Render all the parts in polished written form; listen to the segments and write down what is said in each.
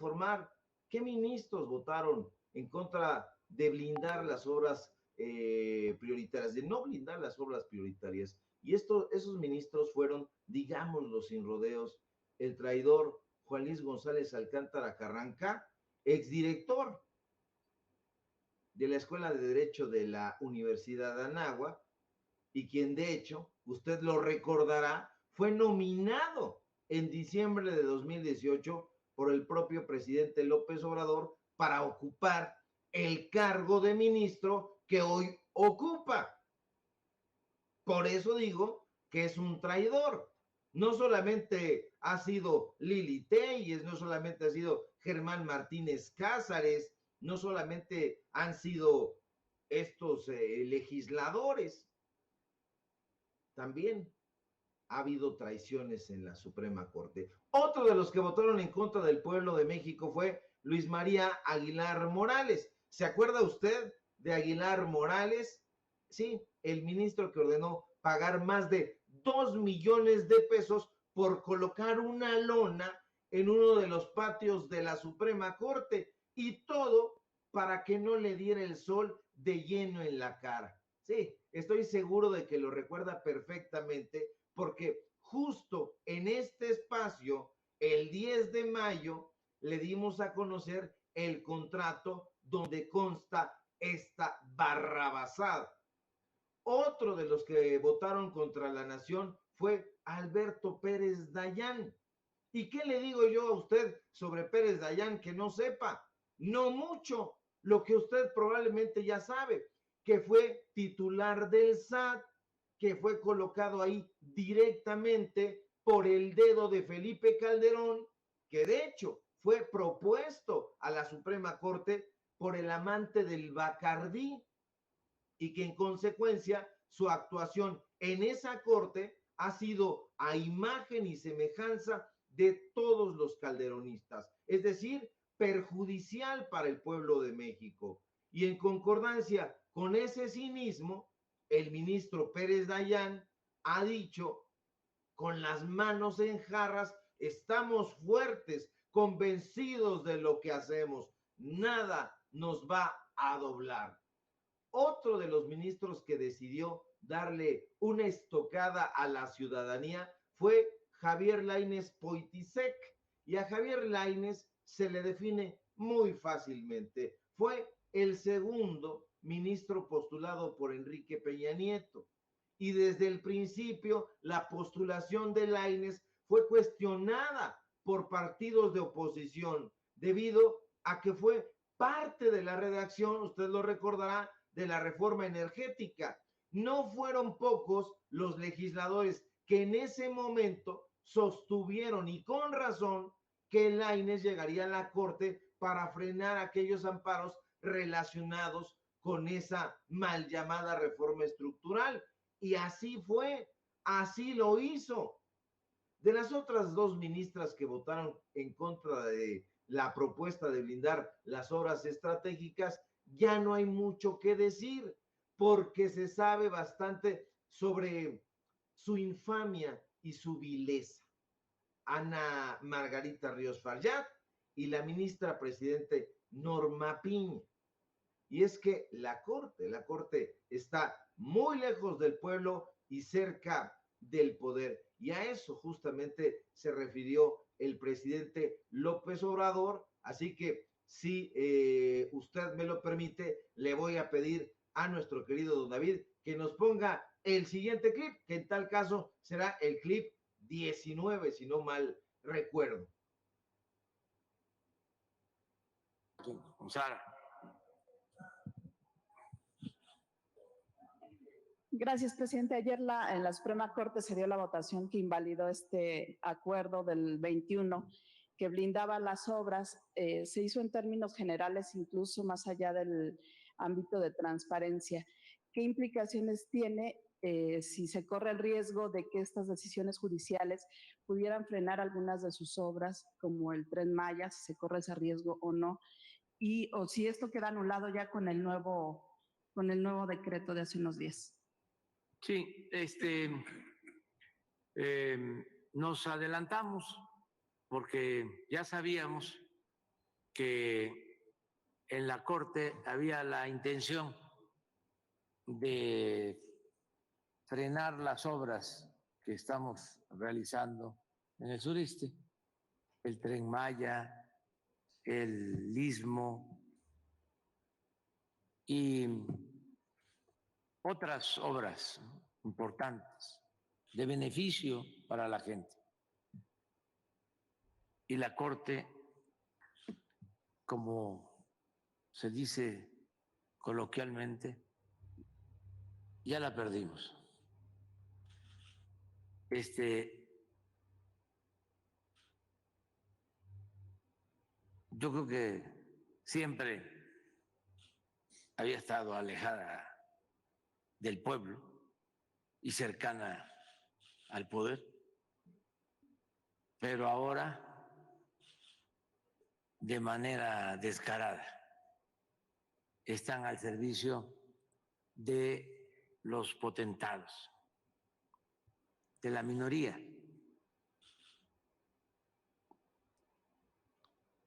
informar qué ministros votaron en contra de blindar las obras prioritarias, de no blindar las obras prioritarias. Y esos ministros fueron, digámoslo sin rodeos, el traidor Juan Luis González Alcántara Carranca, exdirector de la Escuela de Derecho de la Universidad de Anáhuac, y quien de hecho, usted lo recordará, fue nominado en diciembre de 2018 por el propio presidente López Obrador para ocupar el cargo de ministro que hoy ocupa. Por eso digo que es un traidor. No solamente ha sido Lili Telles, no solamente ha sido Germán Martínez Cázares, no solamente han sido estos legisladores, también ha habido traiciones en la Suprema Corte. Otro de los que votaron en contra del pueblo de México fue Luis María Aguilar Morales. ¿Se acuerda usted de Aguilar Morales? Sí, el ministro que ordenó pagar más de 2 millones de pesos por colocar una lona en uno de los patios de la Suprema Corte, y todo para que no le diera el sol de lleno en la cara. Sí, estoy seguro de que lo recuerda perfectamente, porque justo en este espacio, el 10 de mayo, le dimos a conocer el contrato donde consta esta barrabasada. Otro de los que votaron contra la nación fue Alberto Pérez Dayán. ¿Y qué le digo yo a usted sobre Pérez Dayán que no sepa? No mucho, lo que usted probablemente ya sabe, que fue titular del SAT, que fue colocado ahí directamente por el dedo de Felipe Calderón, que de hecho fue propuesto a la Suprema Corte por el amante del Bacardí, y que en consecuencia su actuación en esa corte ha sido a imagen y semejanza de todos los calderonistas, es decir, perjudicial para el pueblo de México. Y en concordancia con ese cinismo, el ministro Pérez Dayán ha dicho con las manos en jarras: estamos fuertes, convencidos de lo que hacemos, nada nos va a doblar. Otro de los ministros que decidió darle una estocada a la ciudadanía fue Javier Lainez Poitisek, y a Javier Lainez se le define muy fácilmente. Fue el segundo ministro postulado por Enrique Peña Nieto, y desde el principio la postulación de Lainez fue cuestionada por partidos de oposición debido a que fue parte de la redacción, usted lo recordará, de la reforma energética. No fueron pocos los legisladores que en ese momento sostuvieron, y con razón, que Lainez llegaría a la Corte para frenar aquellos amparos relacionados con esa mal llamada reforma estructural. Y así fue, así lo hizo. De las otras dos ministras que votaron en contra de la propuesta de blindar las obras estratégicas, ya no hay mucho que decir, porque se sabe bastante sobre su infamia y su vileza. Ana Margarita Ríos Farjat y la ministra presidente Norma Piña. Y es que la Corte está muy lejos del pueblo y cerca del poder. Y a eso justamente se refirió el presidente López Obrador. Así que, si usted me lo permite, le voy a pedir a nuestro querido don David que nos ponga el siguiente clip, que en tal caso será el clip 19, si no mal recuerdo. Sara. Gracias, presidente. Ayer en la Suprema Corte se dio la votación que invalidó este acuerdo del 21 que blindaba las obras. Se hizo en términos generales, incluso más allá del ámbito de transparencia. ¿Qué implicaciones tiene si se corre el riesgo de que estas decisiones judiciales pudieran frenar algunas de sus obras, como el Tren Maya, si se corre ese riesgo o no? O si esto queda anulado ya con el nuevo decreto de hace unos días. Sí, nos adelantamos porque ya sabíamos que en la Corte había la intención de frenar las obras que estamos realizando en el sureste, el Tren Maya, el Istmo y otras obras importantes de beneficio para la gente. Y la Corte, como se dice coloquialmente, ya la perdimos. Yo creo que siempre había estado alejada del pueblo y cercana al poder, pero ahora de manera descarada están al servicio de los potentados, de la minoría,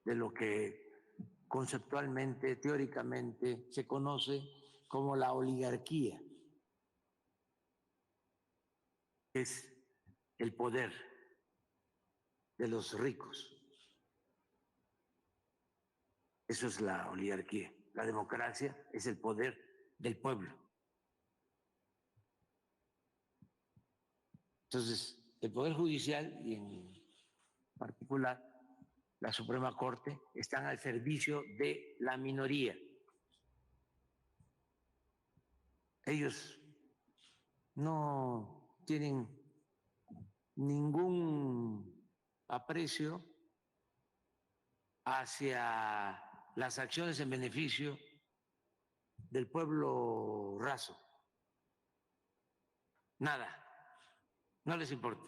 de lo que conceptualmente, teóricamente, se conoce como la oligarquía. Es el poder de los ricos. Eso es la oligarquía. La democracia es el poder del pueblo. Entonces, el Poder Judicial y en particular la Suprema Corte están al servicio de la minoría. Ellos no tienen ningún aprecio hacia las acciones en beneficio del pueblo raso. Nada, no les importa.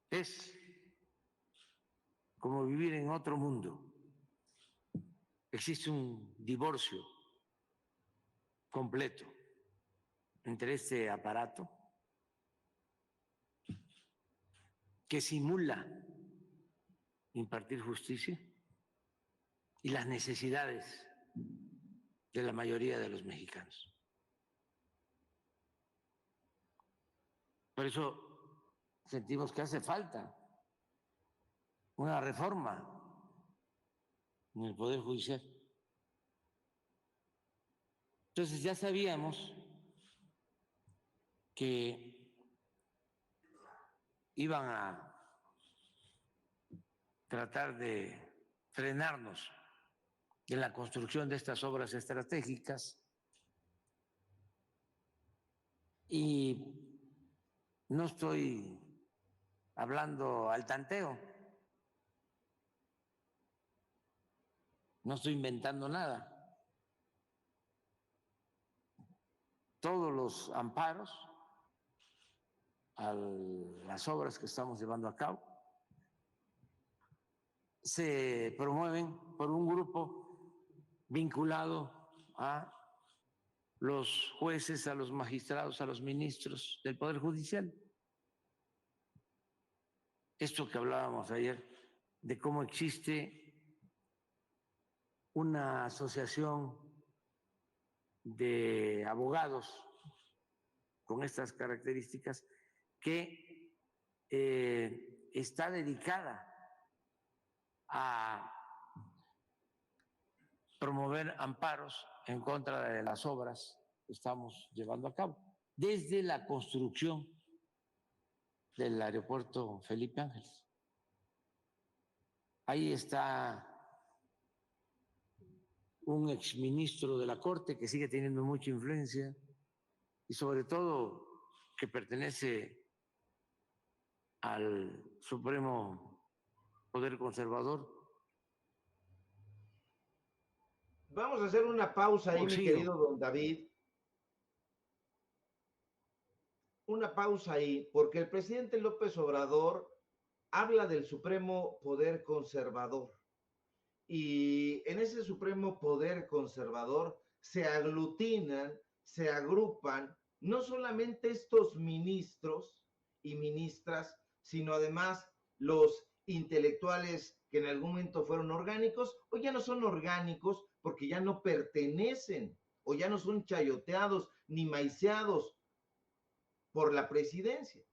Es como vivir en otro mundo. Existe un divorcio completo entre este aparato que simula impartir justicia y las necesidades de la mayoría de los mexicanos. Por eso sentimos que hace falta una reforma en el Poder Judicial. Entonces ya sabíamos que iban a tratar de frenarnos en la construcción de estas obras estratégicas y no estoy hablando al tanteo, no estoy inventando nada. Todos los amparos a las obras que estamos llevando a cabo se promueven por un grupo vinculado a los jueces, a los magistrados, a los ministros del Poder Judicial. Esto que hablábamos ayer de cómo existe una asociación de abogados con estas características que está dedicada a promover amparos en contra de las obras que estamos llevando a cabo, desde la construcción del aeropuerto Felipe Ángeles. Ahí está un exministro de la Corte que sigue teniendo mucha influencia y sobre todo que pertenece al Supremo Poder Conservador. Vamos a hacer una pausa ahí, mi querido don David. Una pausa ahí, porque el presidente López Obrador habla del Supremo Poder Conservador. Y en ese Supremo Poder Conservador se aglutinan, se agrupan no solamente estos ministros y ministras, sino además los intelectuales que en algún momento fueron orgánicos, hoy ya no son orgánicos porque ya no pertenecen o ya no son chayoteados ni maiceados por la presidencia.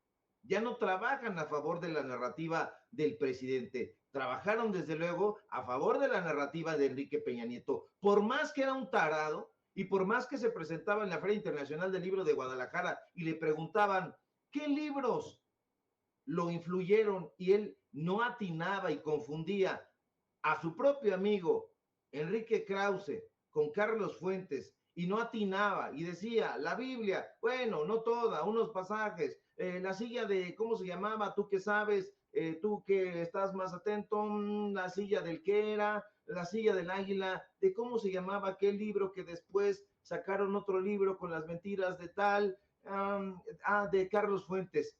Ya no trabajan a favor de la narrativa del presidente, trabajaron desde luego a favor de la narrativa de Enrique Peña Nieto, por más que era un tarado y por más que se presentaba en la Feria Internacional del Libro de Guadalajara y le preguntaban, ¿qué libros lo influyeron? Y él no atinaba y confundía a su propio amigo Enrique Krause con Carlos Fuentes y no atinaba y decía, la Biblia, bueno, no toda, unos pasajes, la silla de, ¿cómo se llamaba? Tú que sabes, tú que estás más atento, la silla del que era, la silla del águila, de cómo se llamaba aquel libro que después sacaron otro libro con las mentiras de tal, de Carlos Fuentes,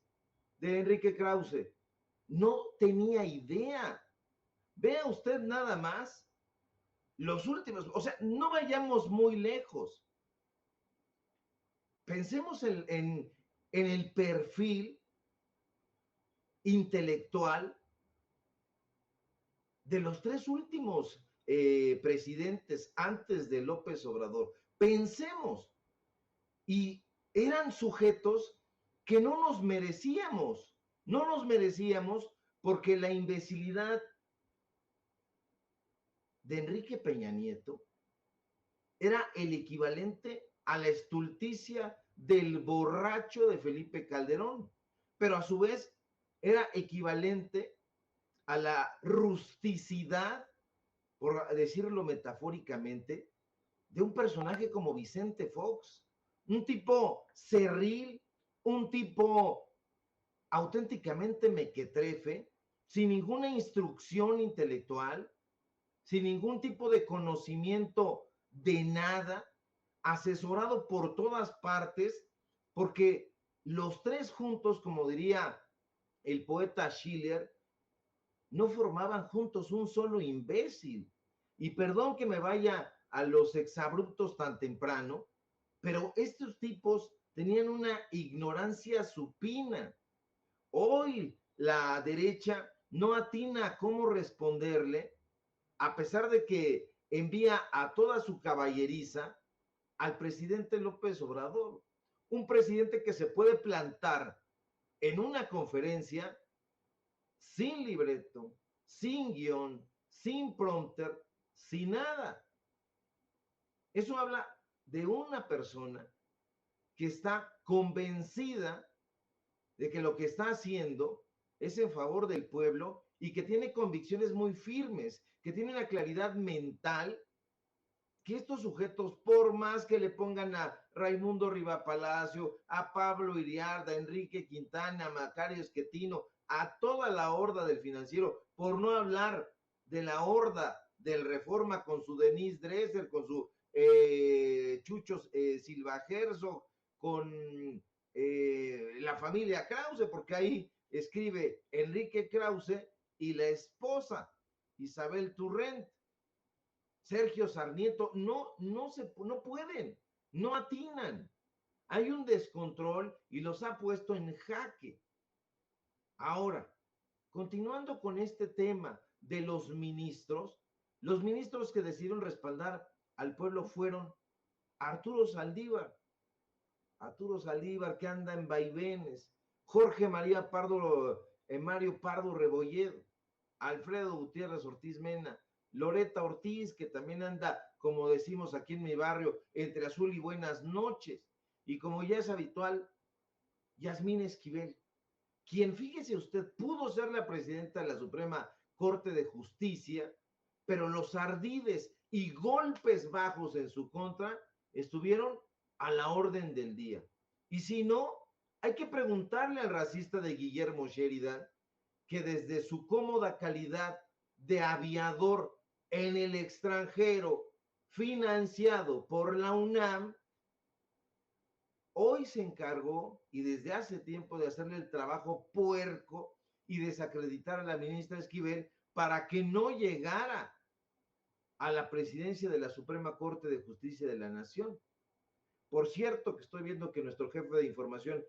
de Enrique Krause. No tenía idea. Vea usted nada más los últimos, o sea, no vayamos muy lejos. Pensemos en el perfil intelectual de los tres últimos presidentes antes de López Obrador. Pensemos, y eran sujetos que no nos merecíamos porque la imbecilidad de Enrique Peña Nieto era el equivalente a la estulticia del borracho de Felipe Calderón, pero a su vez era equivalente a la rusticidad, por decirlo metafóricamente, de un personaje como Vicente Fox, un tipo cerril, un tipo auténticamente mequetrefe, sin ninguna instrucción intelectual, sin ningún tipo de conocimiento de nada, asesorado por todas partes, porque los tres juntos, como diría el poeta Schiller, no formaban juntos un solo imbécil. Y perdón que me vaya a los exabruptos tan temprano, pero estos tipos tenían una ignorancia supina. Hoy la derecha no atina a cómo responderle, a pesar de que envía a toda su caballeriza al presidente López Obrador, un presidente que se puede plantar en una conferencia sin libreto, sin guión, sin prompter, sin nada. Eso habla de una persona que está convencida de que lo que está haciendo es en favor del pueblo y que tiene convicciones muy firmes, que tiene una claridad mental, que estos sujetos, por más que le pongan a Raimundo Rivapalacio, a Pablo Iriarda, a Enrique Quintana, a Macario Esquetino, a toda la horda del Financiero, por no hablar de la horda del Reforma con su Denise Dresser, con su Chucho Silva Herzog, con la familia Krause, porque ahí escribe Enrique Krause y la esposa Isabel Turrent, Sergio Sarmiento, no pueden, no atinan. Hay un descontrol y los ha puesto en jaque. Ahora, continuando con este tema de los ministros que decidieron respaldar al pueblo fueron Arturo Saldívar que anda en vaivenes, Jorge María Pardo, Mario Pardo Rebolledo, Alfredo Gutiérrez Ortiz Mena, Loreta Ortiz, que también anda, como decimos aquí en mi barrio, entre azul y buenas noches, y como ya es habitual, Yasmín Esquivel, quien, fíjese usted, pudo ser la presidenta de la Suprema Corte de Justicia, pero los ardides y golpes bajos en su contra estuvieron a la orden del día. Y si no, hay que preguntarle al racista de Guillermo Sheridan, que desde su cómoda calidad de aviador en el extranjero, financiado por la UNAM, hoy se encargó y desde hace tiempo de hacerle el trabajo puerco y desacreditar a la ministra Esquivel para que no llegara a la presidencia de la Suprema Corte de Justicia de la Nación. Por cierto, que estoy viendo que nuestro jefe de información